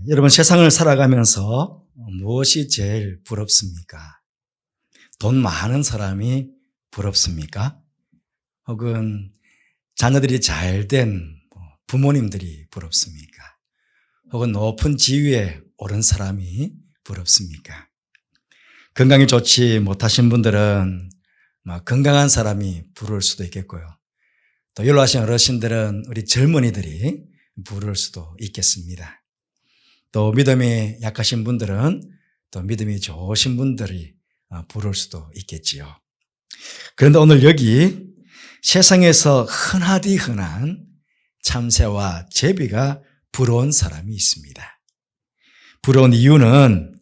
여러분, 세상을 살아가면서 무엇이 제일 부럽습니까? 돈 많은 사람이 부럽습니까? 혹은 자녀들이 잘된 부모님들이 부럽습니까? 혹은 높은 지위에 오른 사람이 부럽습니까? 건강이 좋지 못하신 분들은 건강한 사람이 부러울 수도 있겠고요. 또 연로하신 어르신들은 우리 젊은이들이 부러울 수도 있겠습니다. 또 믿음이 약하신 분들은 또 믿음이 좋으신 분들이 부러울 수도 있겠지요. 그런데 오늘 여기 세상에서 흔하디 흔한 참새와 제비가 부러운 사람이 있습니다. 부러운 이유는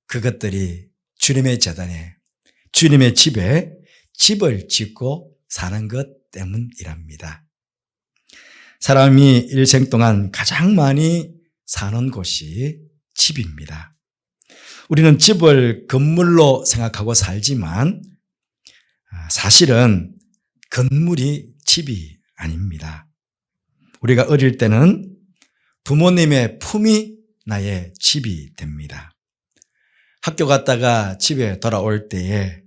그것들이 주님의 재단에, 주님의 집에 집을 짓고 사는 것 때문이랍니다. 사람이 일생 동안 가장 많이 사는 곳이 집입니다. 우리는 집을 건물로 생각하고 살지만 사실은 건물이 집이 아닙니다. 우리가 어릴 때는 부모님의 품이 나의 집이 됩니다. 학교 갔다가 집에 돌아올 때에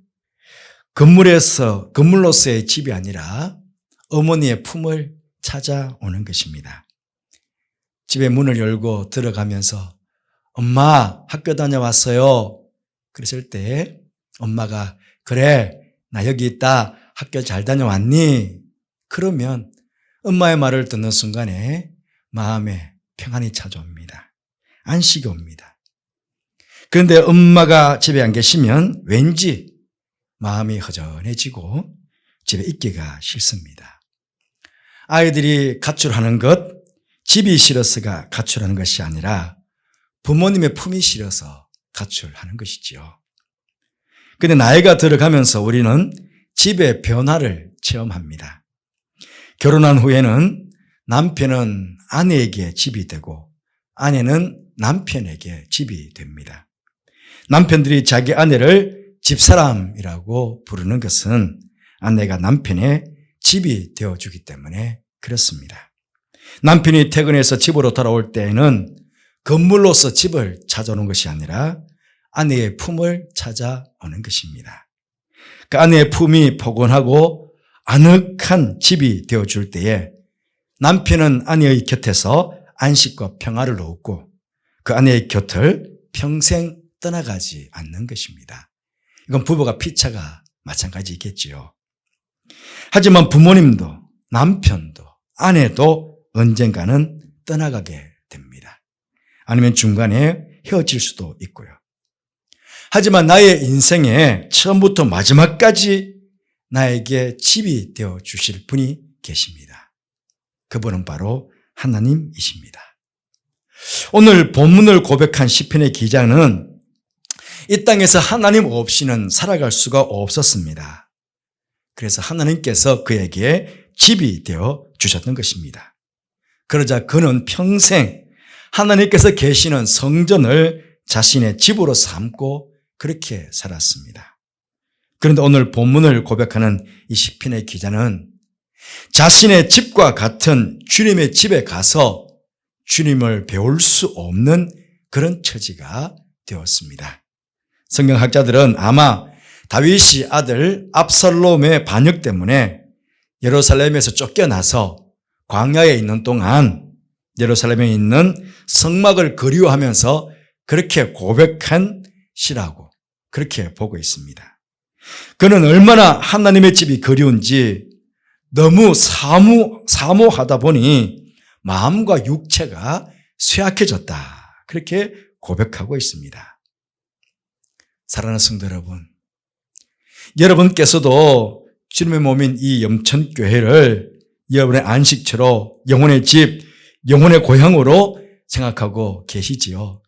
건물로서의 집이 아니라 어머니의 품을 찾아오는 것입니다. 집에 문을 열고 들어가면서 엄마 학교 다녀왔어요. 그랬을 때 엄마가 그래 나 여기 있다 학교 잘 다녀왔니? 그러면 엄마의 말을 듣는 순간에 마음에 평안이 찾아옵니다. 안식이 옵니다. 그런데 엄마가 집에 안 계시면 왠지 마음이 허전해지고 집에 있기가 싫습니다. 아이들이 가출하는 것, 집이 싫어서가 가출하는 것이 아니라 부모님의 품이 싫어서 가출하는 것이지요. 그런데 나이가 들어가면서 우리는 집의 변화를 체험합니다. 결혼한 후에는 남편은 아내에게 집이 되고 아내는 남편에게 집이 됩니다. 남편들이 자기 아내를 집사람이라고 부르는 것은 아내가 남편의 집이 되어주기 때문에 그렇습니다. 남편이 퇴근해서 집으로 돌아올 때에는 건물로서 집을 찾아오는 것이 아니라 아내의 품을 찾아오는 것입니다. 그 아내의 품이 포근하고 아늑한 집이 되어줄 때에 남편은 아내의 곁에서 안식과 평화를 얻고 그 아내의 곁을 평생 떠나가지 않는 것입니다. 이건 부부가 피차가 마찬가지겠지요. 하지만 부모님도 남편도 아내도 언젠가는 떠나가게 됩니다. 아니면 중간에 헤어질 수도 있고요. 하지만 나의 인생에 처음부터 마지막까지 나에게 집이 되어 주실 분이 계십니다. 그분은 바로 하나님이십니다. 오늘 본문을 고백한 시편의 기자는 이 땅에서 하나님 없이는 살아갈 수가 없었습니다. 그래서 하나님께서 그에게 집이 되어 주셨던 것입니다. 그러자 그는 평생 하나님께서 계시는 성전을 자신의 집으로 삼고 그렇게 살았습니다. 그런데 오늘 본문을 고백하는 이 시편의 기자는 자신의 집과 같은 주님의 집에 가서 주님을 배울 수 없는 그런 처지가 되었습니다. 성경학자들은 아마 다윗이 아들 압살롬의 반역 때문에 예루살렘에서 쫓겨나서 광야에 있는 동안 예루살렘에 있는 성막을 그리워하면서 그렇게 고백한 시라고 그렇게 보고 있습니다. 그는 얼마나 하나님의 집이 그리운지 너무 사모하다 보니 마음과 육체가 쇠약해졌다. 그렇게 고백하고 있습니다. 사랑하는 성도 여러분, 여러분께서도 주님의 몸인 이 염천교회를 여러분의 안식처로 영혼의 집, 영혼의 고향으로 생각하고 계시지요.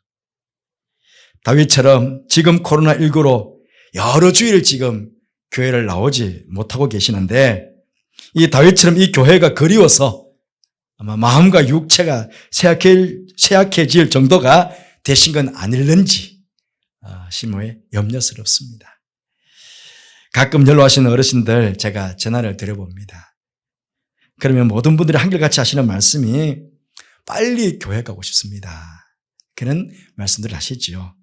다윗처럼 지금 코로나19로 여러 주일 지금 교회를 나오지 못하고 계시는데 이 다윗처럼 이 교회가 그리워서 아마 마음과 육체가 쇠약해질 정도가 되신 건 아닐는지 심오에 염려스럽습니다. 가끔 연로하시는 어르신들 제가 전화를 드려봅니다. 그러면 모든 분들이 한결같이 하시는 말씀이 빨리 교회 가고 싶습니다. 그런 말씀들을 하시지요.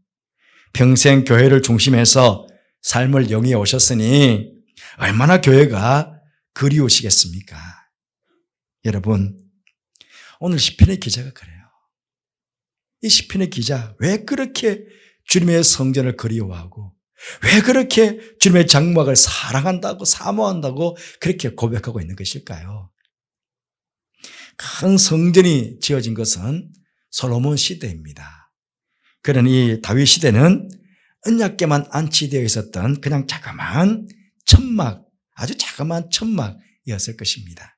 평생 교회를 중심해서 삶을 영위해 오셨으니 얼마나 교회가 그리우시겠습니까? 여러분, 오늘 시편의 기자가 그래요. 이 시편의 기자 왜 그렇게 주님의 성전을 그리워하고 왜 그렇게 주님의 장막을 사랑한다고 사모한다고 그렇게 고백하고 있는 것일까요? 큰 성전이 지어진 것은 솔로몬 시대입니다. 그런 이 다윗 시대는 언약궤만 안치되어 있었던 그냥 자그마한 천막, 아주 자그마한 천막이었을 것입니다.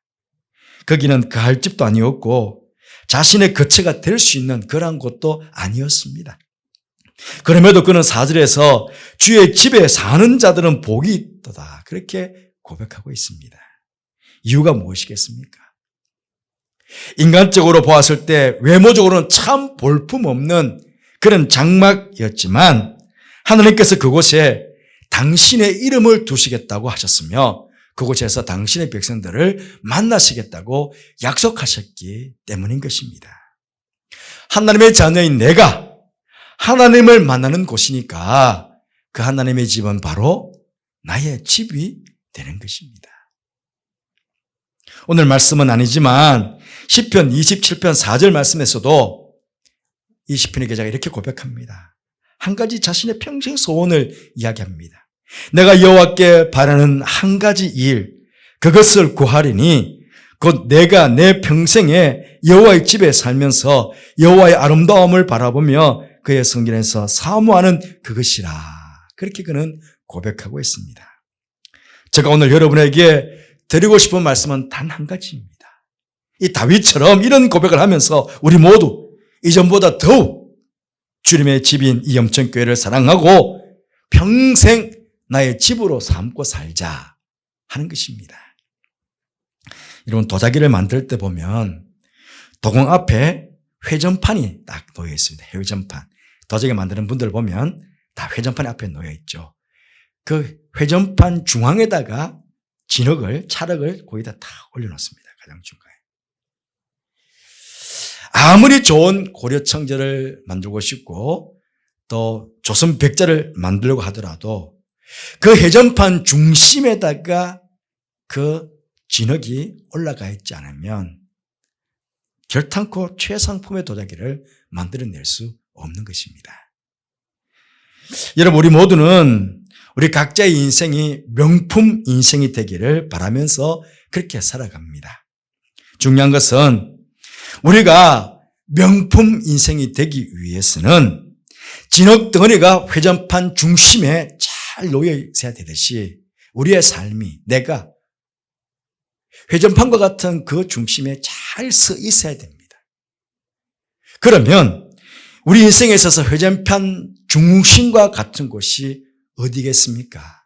거기는 거할 집도 아니었고 자신의 거처가 될 수 있는 그러한 곳도 아니었습니다. 그럼에도 그는 4절에서 주의 집에 사는 자들은 복이 있도다 그렇게 고백하고 있습니다. 이유가 무엇이겠습니까? 인간적으로 보았을 때 외모적으로는 참 볼품없는 그런 장막이었지만 하나님께서 그곳에 당신의 이름을 두시겠다고 하셨으며 그곳에서 당신의 백성들을 만나시겠다고 약속하셨기 때문인 것입니다. 하나님의 자녀인 내가 하나님을 만나는 곳이니까 그 하나님의 집은 바로 나의 집이 되는 것입니다. 오늘 말씀은 아니지만 시편 27편 4절 말씀에서도 이 시편의 기자가 이렇게 고백합니다. 한 가지 자신의 평생 소원을 이야기합니다. 내가 여호와께 바라는 한 가지 일, 그것을 구하리니 곧 내가 내 평생에 여호와의 집에 살면서 여호와의 아름다움을 바라보며 그의 성전에서 사모하는 그것이라. 그렇게 그는 고백하고 있습니다. 제가 오늘 여러분에게 드리고 싶은 말씀은 단 한 가지입니다. 이 다윗처럼 이런 고백을 하면서 우리 모두 이전보다 더욱 주님의 집인 이 영천교회를 사랑하고 평생 나의 집으로 삼고 살자 하는 것입니다. 여러분, 도자기를 만들 때 보면 도공 앞에 회전판이 딱 놓여 있습니다. 회전판. 도자기 만드는 분들 보면 다 회전판이 앞에 놓여 있죠. 그 회전판 중앙에다가 찰흙을 거기다 딱 올려놓습니다. 가장 중간에. 아무리 좋은 고려청자를 만들고 싶고 또 조선 백자를 만들려고 하더라도 그 회전판 중심에다가 그 진흙이 올라가 있지 않으면 결탄코 최상품의 도자기를 만들어낼 수 없는 것입니다. 여러분, 우리 모두는 우리 각자의 인생이 명품 인생이 되기를 바라면서 그렇게 살아갑니다. 중요한 것은 우리가 명품 인생이 되기 위해서는 진흙 덩어리가 회전판 중심에 잘 놓여 있어야 되듯이 우리의 삶이 내가 회전판과 같은 그 중심에 잘 서 있어야 됩니다. 그러면 우리 인생에 있어서 회전판 중심과 같은 곳이 어디겠습니까?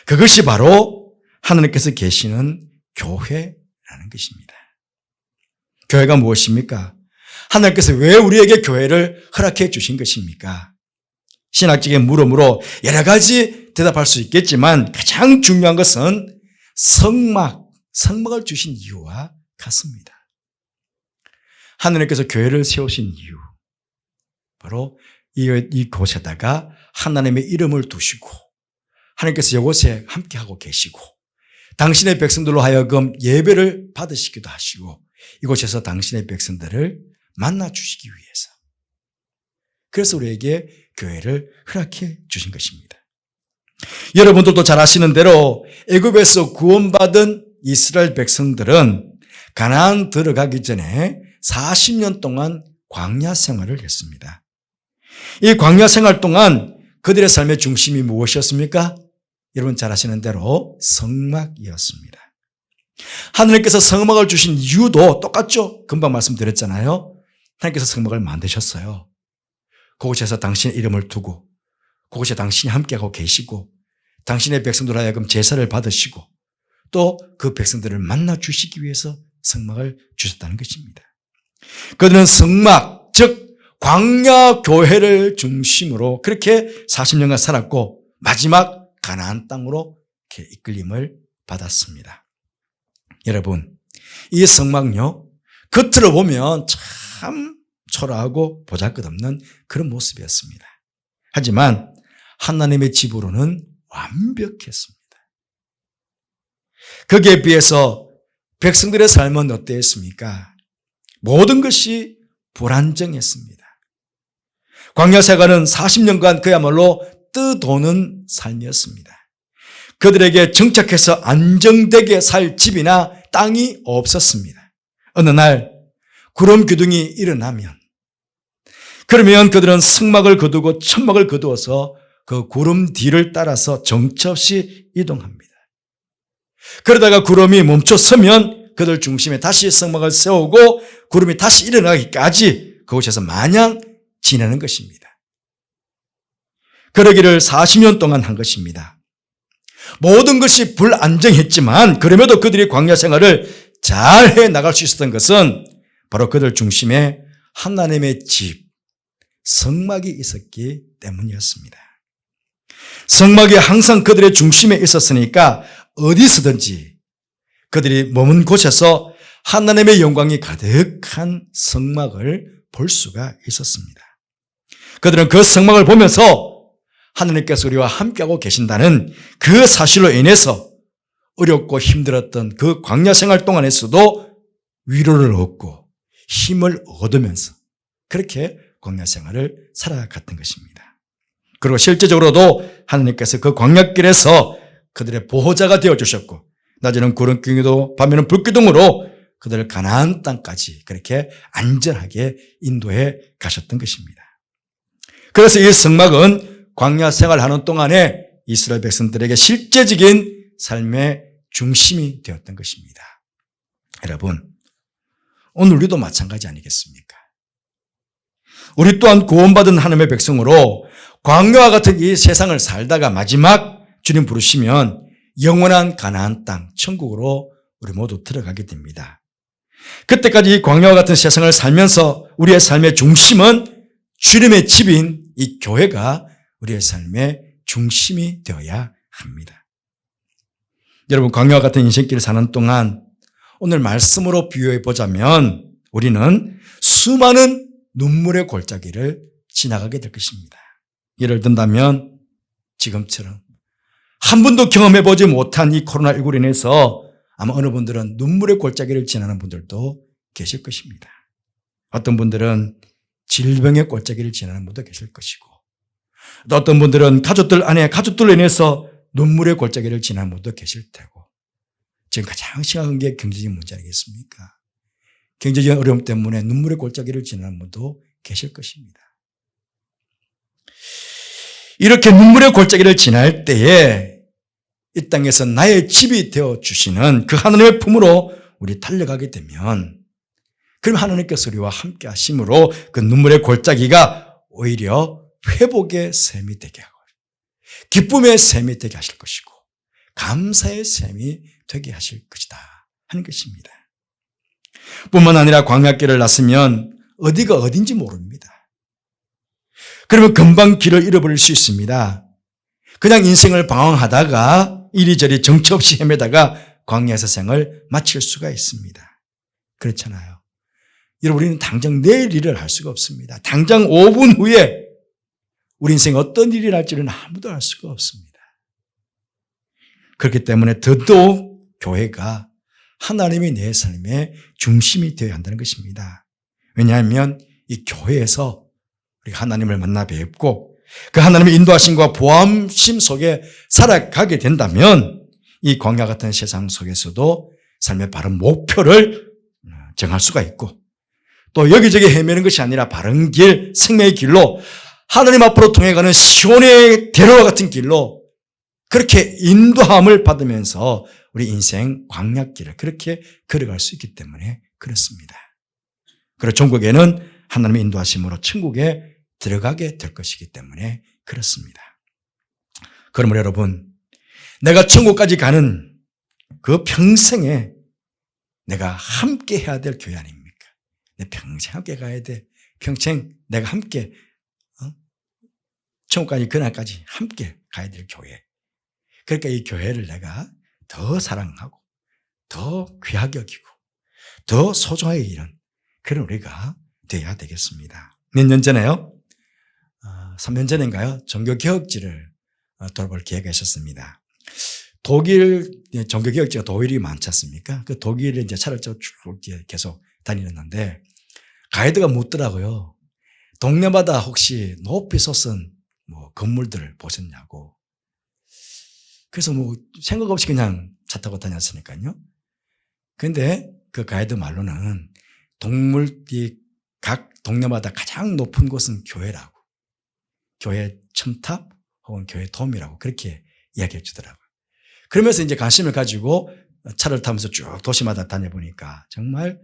그것이 바로 하나님께서 계시는 교회라는 것입니다. 교회가 무엇입니까? 하나님께서 왜 우리에게 교회를 허락해 주신 것입니까? 신학적인 물음으로 여러 가지 대답할 수 있겠지만 가장 중요한 것은 성막을 주신 이유와 같습니다. 하나님께서 교회를 세우신 이유, 바로 이곳에다가 하나님의 이름을 두시고 하나님께서 이곳에 함께하고 계시고 당신의 백성들로 하여금 예배를 받으시기도 하시고 이곳에서 당신의 백성들을 만나주시기 위해서, 그래서 우리에게 교회를 허락해 주신 것입니다. 여러분들도 잘 아시는 대로 애굽에서 구원받은 이스라엘 백성들은 가나안 들어가기 전에 40년 동안 광야 생활을 했습니다. 이 광야 생활 동안 그들의 삶의 중심이 무엇이었습니까? 여러분 잘 아시는 대로 성막이었습니다. 하나님께서 성막을 주신 이유도 똑같죠? 금방 말씀드렸잖아요. 하나님께서 성막을 만드셨어요. 그곳에서 당신의 이름을 두고 그곳에 당신이 함께하고 계시고 당신의 백성들 하여금 제사를 받으시고 또 그 백성들을 만나 주시기 위해서 성막을 주셨다는 것입니다. 그들은 성막, 즉 광야 교회를 중심으로 그렇게 40년간 살았고 마지막 가나안 땅으로 이렇게 이끌림을 받았습니다. 여러분, 이 성막요, 겉으로 보면 참 초라하고 보잘것없는 그런 모습이었습니다. 하지만 하나님의 집으로는 완벽했습니다. 거기에 비해서 백성들의 삶은 어땠습니까? 모든 것이 불안정했습니다. 광야생활은 40년간 그야말로 뜨도는 삶이었습니다. 그들에게 정착해서 안정되게 살 집이나 땅이 없었습니다. 어느 날 구름 기둥이 일어나면 그러면 그들은 성막을 거두고 천막을 거두어서 그 구름 뒤를 따라서 정처 없이 이동합니다. 그러다가 구름이 멈춰 서면 그들 중심에 다시 성막을 세우고 구름이 다시 일어나기까지 그곳에서 마냥 지내는 것입니다. 그러기를 40년 동안 한 것입니다. 모든 것이 불안정했지만 그럼에도 그들이 광야 생활을 잘 해나갈 수 있었던 것은 바로 그들 중심에 하나님의 집, 성막이 있었기 때문이었습니다. 성막이 항상 그들의 중심에 있었으니까 어디서든지 그들이 머문 곳에서 하나님의 영광이 가득한 성막을 볼 수가 있었습니다. 그들은 그 성막을 보면서 하나님께서 우리와 함께하고 계신다는 그 사실로 인해서 어렵고 힘들었던 그 광야 생활 동안에서도 위로를 얻고 힘을 얻으면서 그렇게 광야 생활을 살아갔던 것입니다. 그리고 실제적으로도 하나님께서 그 광야길에서 그들의 보호자가 되어주셨고 낮에는 구름기둥도 밤에는 불기둥으로 그들을 가나안 땅까지 그렇게 안전하게 인도해 가셨던 것입니다. 그래서 이 성막은 광야 생활하는 동안에 이스라엘 백성들에게 실제적인 삶의 중심이 되었던 것입니다. 여러분, 오늘 우리도 마찬가지 아니겠습니까? 우리 또한 구원받은 하나님의 백성으로 광야와 같은 이 세상을 살다가 마지막 주님 부르시면 영원한 가나안 땅, 천국으로 우리 모두 들어가게 됩니다. 그때까지 이 광야와 같은 세상을 살면서 우리의 삶의 중심은 주님의 집인 이 교회가 우리의 삶의 중심이 되어야 합니다. 여러분, 광야와 같은 인생길을 사는 동안 오늘 말씀으로 비유해 보자면 우리는 수많은 눈물의 골짜기를 지나가게 될 것입니다. 예를 든다면 지금처럼 한 번도 경험해 보지 못한 이 코로나19로 인해서 아마 어느 분들은 눈물의 골짜기를 지나는 분들도 계실 것입니다. 어떤 분들은 질병의 골짜기를 지나는 분도 계실 것이고 또 어떤 분들은 가족들로 인해서 눈물의 골짜기를 지나는 분도 계실 테고 지금 가장 심각한 게 경제적인 문제 아니겠습니까? 경제적인 어려움 때문에 눈물의 골짜기를 지나는 분도 계실 것입니다. 이렇게 눈물의 골짜기를 지날 때에 이 땅에서 나의 집이 되어주시는 그 하나님의 품으로 우리 달려가게 되면 그럼 하나님께서 우리와 함께 하심으로 그 눈물의 골짜기가 오히려 회복의 셈이 되게 하고 기쁨의 셈이 되게 하실 것이고 감사의 셈이 되게 하실 것이다 하는 것입니다. 뿐만 아니라 광야길을 났으면 어디가 어딘지 모릅니다. 그러면 금방 길을 잃어버릴 수 있습니다. 그냥 인생을 방황하다가 이리저리 정처 없이 헤매다가 광야에서 생을 마칠 수가 있습니다. 그렇잖아요. 여러분, 우리는 당장 내일 일을 할 수가 없습니다. 당장 5분 후에 우리 인생에 어떤 일이 날지는 아무도 알 수가 없습니다. 그렇기 때문에 더더욱 교회가 하나님이 내 삶의 중심이 되어야 한다는 것입니다. 왜냐하면 이 교회에서 우리가 하나님을 만나 뵙고 그 하나님의 인도하심과 보암심 속에 살아가게 된다면 이 광야 같은 세상 속에서도 삶의 바른 목표를 정할 수가 있고 또 여기저기 헤매는 것이 아니라 바른 길, 생명의 길로 하나님 앞으로 통해가는 시온의 대로와 같은 길로 그렇게 인도함을 받으면서 우리 인생 광야길을 그렇게 걸어갈 수 있기 때문에 그렇습니다. 그리고 종국에는 하나님의 인도하심으로 천국에 들어가게 될 것이기 때문에 그렇습니다. 그러므로 여러분, 내가 천국까지 가는 그 평생에 내가 함께 해야 될 교회 아닙니까? 내 평생 함께 가야 돼. 평생 내가 함께 천국까지 그날까지 함께 가야 될 교회. 그러니까 이 교회를 내가 더 사랑하고 더 귀하게 여기고 더 소중하게 여기는 그런 우리가 되어야 되겠습니다. 몇 년 전에요? 3년 전인가요? 종교개혁지를 돌아볼 기회가 있었습니다. 독일 종교개혁지가 독일이 많지 않습니까? 그 독일에 이제 차를 쭉 계속 다니는데 가이드가 묻더라고요. 동네마다 혹시 높이 솟은 건물들을 보셨냐고. 그래서 생각 없이 그냥 차 타고 다녔으니까요. 근데 그 가이드 말로는 각 동네마다 가장 높은 곳은 교회라고. 교회 첨탑 혹은 교회 돔이라고 그렇게 이야기해 주더라고요. 그러면서 이제 관심을 가지고 차를 타면서 쭉 도시마다 다녀보니까 정말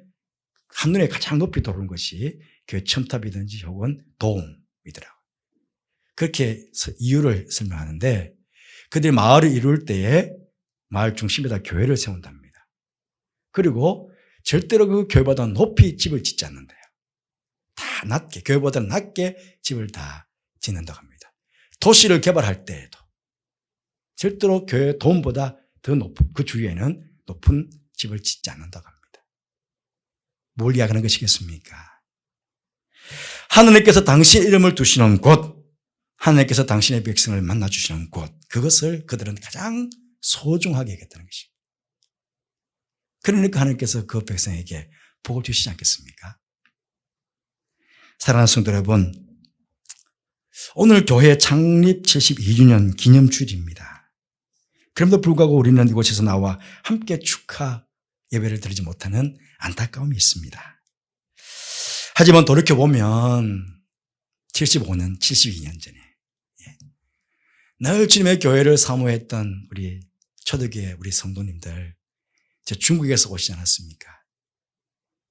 한눈에 가장 높이 도는 것이 교회 첨탑이든지 혹은 돔이더라고요. 그렇게 이유를 설명하는데 그들이 마을을 이룰 때에 마을 중심에다 교회를 세운답니다. 그리고 절대로 그 교회보다 높이 집을 짓지 않는데요. 다 낮게, 교회보다 낮게 집을 다 짓는다고 합니다. 도시를 개발할 때에도 절대로 교회 돔보다 더 높은, 그 주위에는 높은 집을 짓지 않는다고 합니다. 뭘 이야기하는 것이겠습니까? 하느님께서 당신의 이름을 두시는 곳, 하느님께서 당신의 백성을 만나주시는 곳, 그것을 그들은 가장 소중하게 여겼다는 것입니다. 그러니까 하나님께서 그 백성에게 복을 주시지 않겠습니까? 사랑하는 성도 여러분, 오늘 교회 창립 72주년 기념주일입니다. 그럼에도 불구하고 우리는 이곳에서 나와 함께 축하 예배를 드리지 못하는 안타까움이 있습니다. 하지만 돌이켜보면 75년, 72년 전에 늘 주님의 교회를 사모했던 우리 초대교회 우리 성도님들 중국에서 오시지 않았습니까?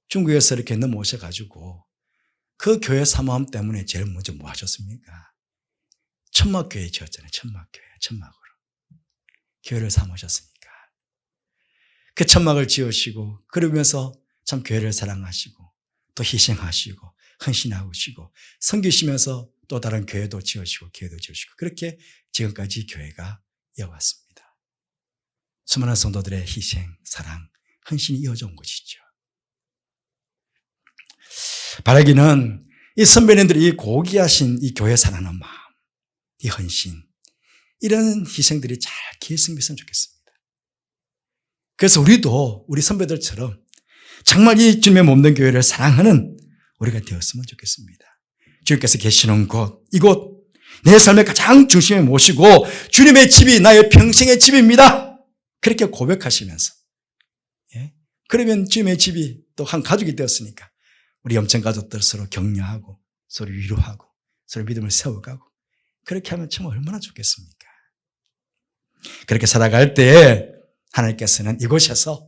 중국에서 이렇게 넘어오셔가지고 그 교회 사모함 때문에 제일 먼저 뭐 하셨습니까? 천막교회 지었잖아요. 천막교회, 천막으로. 교회를 사모하셨으니까. 그 천막을 지으시고 그러면서 참 교회를 사랑하시고 또 희생하시고 헌신하시고 섬기시면서 또 다른 교회도 지으시고 교회도 지으시고 그렇게 지금까지 교회가 이어왔습니다. 수많은 성도들의 희생, 사랑, 헌신이 이어져 온 것이죠. 바라기는 이 선배님들이 이 고귀하신 이 교회 사랑하는 마음, 이 헌신, 이런 희생들이 잘 기획성됐으면 좋겠습니다. 그래서 우리도 우리 선배들처럼 정말 이 주님의 몸된 교회를 사랑하는 우리가 되었으면 좋겠습니다. 주님께서 계시는 곳, 이곳 내 삶의 가장 중심에 모시고 주님의 집이 나의 평생의 집입니다. 그렇게 고백하시면서 그러면 주님의 집이 또 한 가족이 되었으니까 우리 영천 가족들 서로 격려하고 서로 위로하고 서로 믿음을 세워가고 그렇게 하면 참 얼마나 좋겠습니까? 그렇게 살아갈 때에 하나님께서는 이곳에서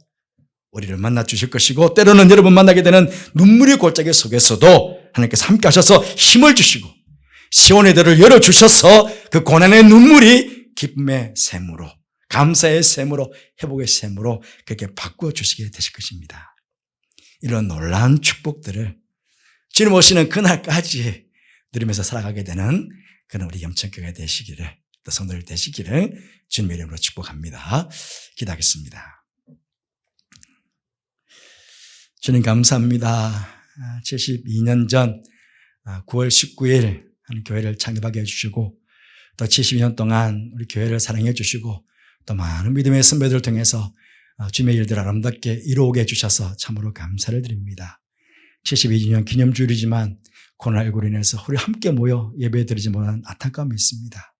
우리를 만나 주실 것이고 때로는 여러분 만나게 되는 눈물의 골짜기 속에서도 하나님께서 함께 하셔서 힘을 주시고 시온의 들을 열어주셔서 그 고난의 눈물이 기쁨의 샘으로 감사의 샘으로 회복의 샘으로 그렇게 바꾸어 주시게 되실 것입니다. 이런 놀라운 축복들을 주님 오시는 그날까지 누리면서 살아가게 되는 그런 우리 영천교회가 되시기를 또 성도들 되시기를 주님의 이름으로 축복합니다. 기도하겠습니다. 주님 감사합니다. 72년 전 9월 19일 한 교회를 창립하게 해주시고 또 72년 동안 우리 교회를 사랑해 주시고 또 많은 믿음의 선배들을 통해서 주님의 일들을 아름답게 이루게 해주셔서 참으로 감사를 드립니다. 72주년 기념주일이지만 코로나19로 인해서 우리 함께 모여 예배드리지 못한 안타까움이 있습니다.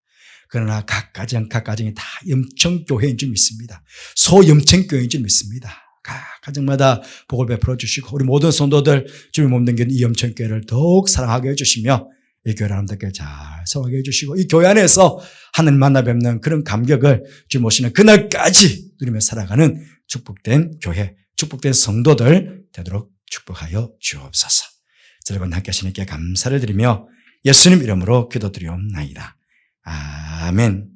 그러나 각 가정이 다 염천교회인 줄 믿습니다. 소염천교회인 줄 믿습니다. 각 가정마다 복을 베풀어 주시고 우리 모든 성도들 주님 몸된 이 염천교회를 더욱 사랑하게 해주시며 이 교회를 아름답게 잘 세워가게 해주시고 이 교회 안에서 하나님 만나 뵙는 그런 감격을 주님 오시는 그날까지 누리며 살아가는 축복된 교회, 축복된 성도들 되도록 축복하여 주옵소서. 여러분 함께 하시니께 감사를 드리며 예수님 이름으로 기도드리옵나이다. 아멘.